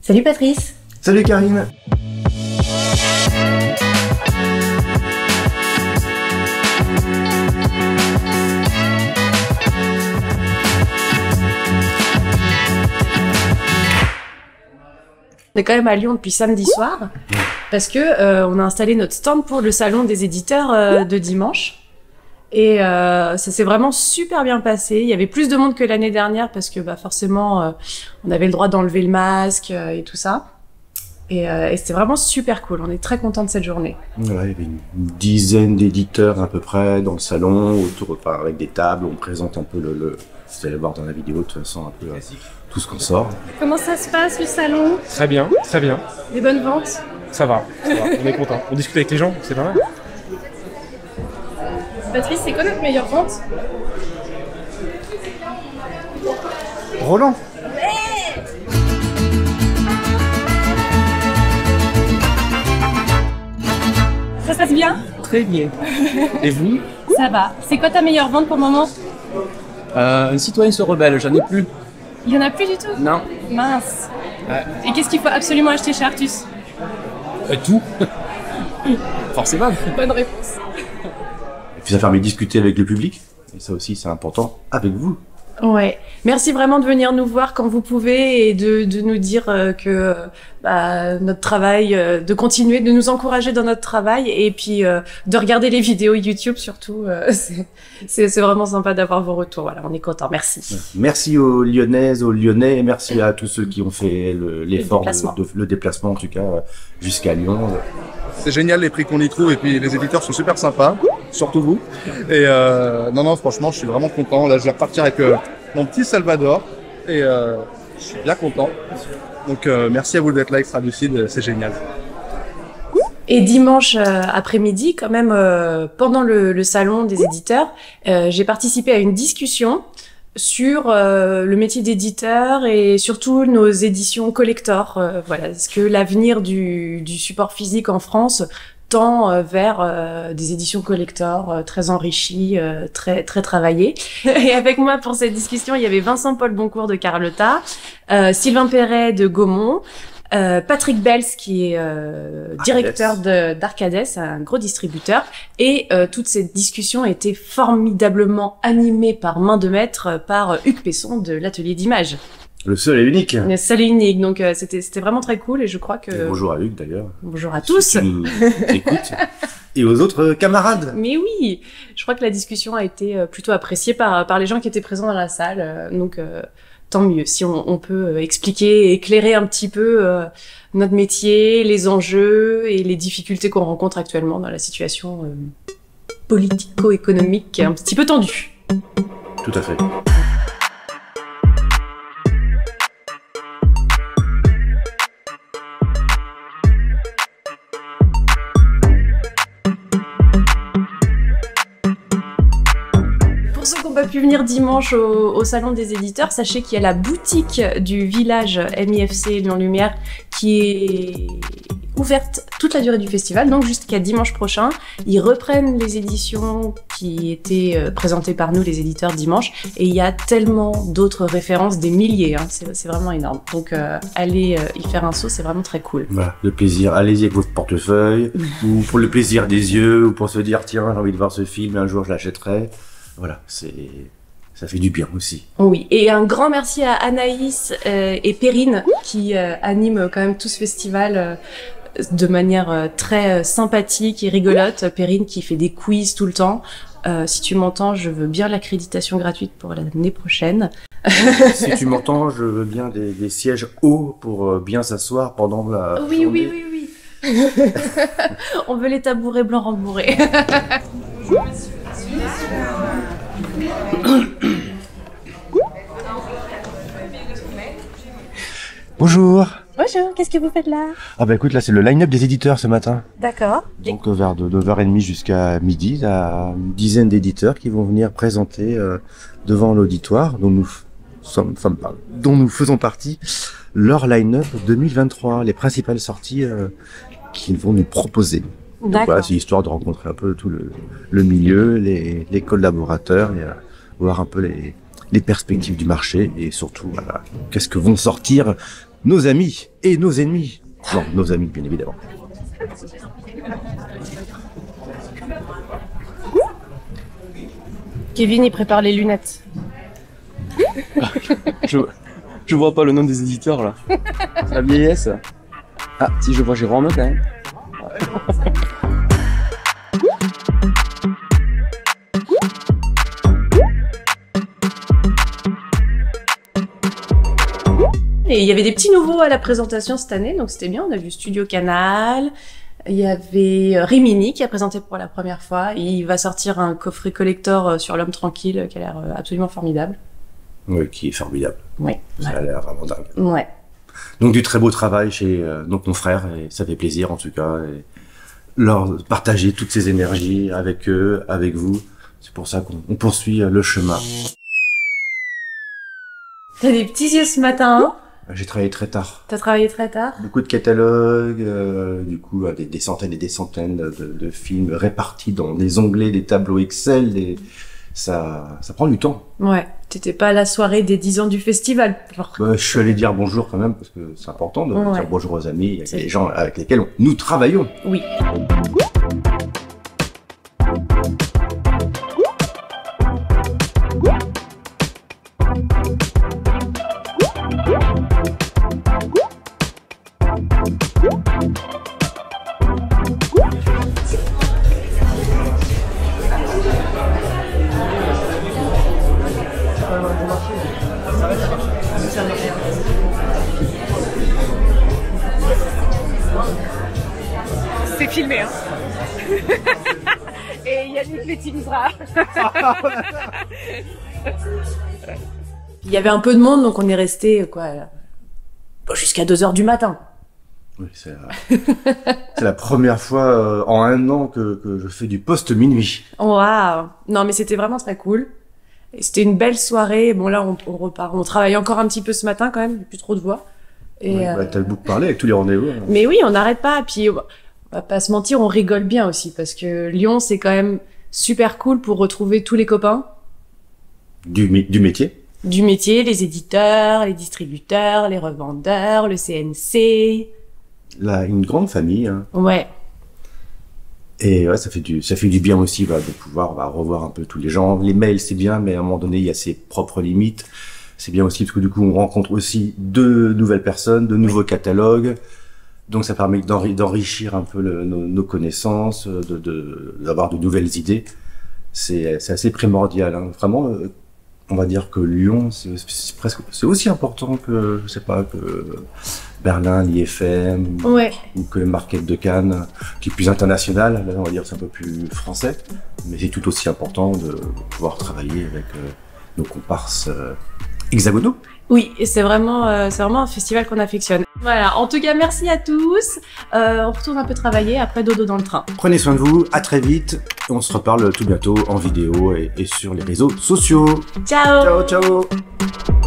Salut Patrice. Salut Karine. On est quand même à Lyon depuis samedi soir parce que on a installé notre stand pour le salon des éditeurs de dimanche. Et ça s'est vraiment super bien passé. Il y avait plus de monde que l'année dernière parce que forcément on avait le droit d'enlever le masque et tout ça. Et c'était vraiment super cool. On est très contents de cette journée. Voilà, il y avait une dizaine d'éditeurs à peu près dans le salon, autour, avec des tables. On présente un peu vous allez voir dans la vidéo de toute façon un peu tout ce qu'on sort. Comment ça se passe le salon? Très bien, très bien. Des bonnes ventes? Ça va, on est content. On discute avec les gens, c'est pas mal. Patrice, c'est quoi notre meilleure vente? Roland. Ça se passe bien? Très bien. Et vous? Ça va. C'est quoi ta meilleure vente pour le moment? Un citoyen se rebelle, j'en ai plus. Il y en a plus du tout? Non. Mince. Ouais. Et qu'est-ce qu'il faut absolument acheter chez Artus? Tout. Forcément. Bonne réponse. Et puis ça permet de discuter avec le public. Et ça aussi, c'est important avec vous. Ouais. Merci vraiment de venir nous voir quand vous pouvez et de nous dire que notre travail, de continuer, de nous encourager dans notre travail et puis de regarder les vidéos YouTube surtout. C'est vraiment sympa d'avoir vos retours. Voilà, on est contents. Merci. Merci aux Lyonnaises, aux Lyonnais, et merci à tous ceux qui ont fait l'effort, le déplacement en tout cas, jusqu'à Lyon. C'est génial les prix qu'on y trouve et puis les éditeurs sont super sympas, surtout vous. Et non, franchement, je suis vraiment content. Là, je vais repartir avec mon petit Salvador et je suis bien content. Donc merci à vous d'être là, Extra Lucide, c'est génial. Et dimanche après-midi, quand même, pendant le salon des éditeurs, j'ai participé à une discussion sur le métier d'éditeur et surtout nos éditions collector. Voilà, est-ce que l'avenir du support physique en France tend vers des éditions collector très enrichies, très travaillées. Et avec moi pour cette discussion, il y avait Vincent-Paul Boncourt de Carlotta, Sylvain Perret de Gaumont, Patrick Bels qui est directeur d'Arcades, un gros distributeur, et toute cette discussion a été formidablement animée par main de maître par Hugues Pesson de l'atelier d'image. Le seul et unique. Le seul et unique, donc c'était vraiment très cool et je crois que... Et bonjour à Hugues d'ailleurs. Bonjour à tous. Si tu nous écoutes. Et aux autres camarades. Mais oui, je crois que la discussion a été plutôt appréciée par les gens qui étaient présents dans la salle, donc tant mieux. Si on peut expliquer et éclairer un petit peu notre métier, les enjeux et les difficultés qu'on rencontre actuellement dans la situation politico-économique un petit peu tendue. Tout à fait. Pour ceux qui n'ont pas pu venir dimanche au salon des éditeurs, sachez qu'il y a la boutique du village MIFC Lyon Lumière qui est ouverte toute la durée du festival, donc jusqu'à dimanche prochain. Ils reprennent les éditions qui étaient présentées par nous, les éditeurs, dimanche, et il y a tellement d'autres références, des milliers, hein, c'est vraiment énorme. Donc allez y faire un saut, c'est vraiment très cool. Voilà, le plaisir, allez-y avec votre portefeuille, ou pour le plaisir des yeux, ou pour se dire tiens, j'ai envie de voir ce film, un jour je l'achèterai. Voilà, ça fait du bien aussi. Oui, et un grand merci à Anaïs et Perrine qui animent quand même tout ce festival de manière très sympathique et rigolote. Perrine qui fait des quiz tout le temps. Si tu m'entends, je veux bien l'accréditation gratuite pour l'année prochaine. Si tu m'entends, je veux bien des sièges hauts pour bien s'asseoir pendant la Oui, journée. oui. On veut les tabourets blancs rembourrés. Bonjour. Bonjour, qu'est-ce que vous faites là? Ah bah écoute, là c'est le line-up des éditeurs ce matin. D'accord. Donc vers de 9h30 jusqu'à midi, il y a une dizaine d'éditeurs qui vont venir présenter devant l'auditoire dont nous faisons partie leur line-up 2023, les principales sorties qu'ils vont nous proposer. Donc voilà, c'est histoire de rencontrer un peu tout le milieu, les collaborateurs et voir un peu les perspectives du marché et surtout voilà, qu'est-ce que vont sortir nos amis et nos ennemis. Non, nos amis, bien évidemment. Kevin, il prépare les lunettes. Je vois pas le nom des éditeurs là. La vieillesse. Ah, si je vois Jérôme quand même. Et il y avait des petits nouveaux à la présentation cette année, donc c'était bien. On a vu Studio Canal. Il y avait Rimini qui a présenté pour la première fois. Il va sortir un coffret collector sur l'homme tranquille qui a l'air absolument formidable. Oui, qui est formidable. Oui. Ça a l'air vraiment dingue. Ouais. Donc du très beau travail chez donc mon frère, et ça fait plaisir en tout cas. Et leur partager toutes ces énergies avec eux, avec vous. C'est pour ça qu'on poursuit le chemin. T'as des petits yeux ce matin, hein? J'ai travaillé très tard. T'as travaillé très tard? Beaucoup de catalogues, du coup des centaines et des centaines de films répartis dans des onglets, des tableaux Excel, ça prend du temps. Ouais. T'étais pas à la soirée des 10 ans du festival. Genre. Je suis allé dire bonjour quand même, parce que c'est important de Ouais. dire bonjour aux amis, et les gens avec lesquels nous travaillons. Oui. C'est filmé, hein. Et Yannick l'utilisera. Il y avait un peu de monde, donc on est resté jusqu'à 2h du matin. Oui, c'est la première fois en un an que je fais du post-minuit. Waouh. Non, mais c'était vraiment très cool. Et c'était une belle soirée. Bon, là, on repart. On travaille encore un petit peu ce matin quand même. Il n'y a plus trop de voix. Et, Ouais, t'as beaucoup parlé avec tous les rendez-vous. Hein. Mais oui, on n'arrête pas. Puis, on va pas se mentir, on rigole bien aussi. Parce que Lyon, c'est quand même super cool pour retrouver tous les copains. Du métier. Du métier, les éditeurs, les distributeurs, les revendeurs, le CNC. Là, une grande famille. Hein. Ouais. Et ouais, ça fait du bien aussi de pouvoir revoir un peu tous les gens. Les mails, c'est bien, mais à un moment donné, il y a ses propres limites. C'est bien aussi parce que du coup, on rencontre aussi de nouvelles personnes, de nouveaux catalogues. Donc, ça permet d'enrichir un peu nos connaissances, d'avoir de nouvelles idées. C'est assez primordial. Hein. Vraiment, on va dire que Lyon, c'est aussi important que, je sais pas, que Berlin, l'IFM, Ouais. ou que Market de Cannes, qui est plus international. Là, on va dire c'est un peu plus français, mais c'est tout aussi important de pouvoir travailler avec nos comparses hexagonaux. Oui, et c'est vraiment un festival qu'on affectionne. Voilà. En tout cas, merci à tous. On retourne un peu travailler après dodo dans le train. Prenez soin de vous, à très vite, et on se reparle tout bientôt en vidéo et sur les réseaux sociaux. Ciao. Ciao, ciao.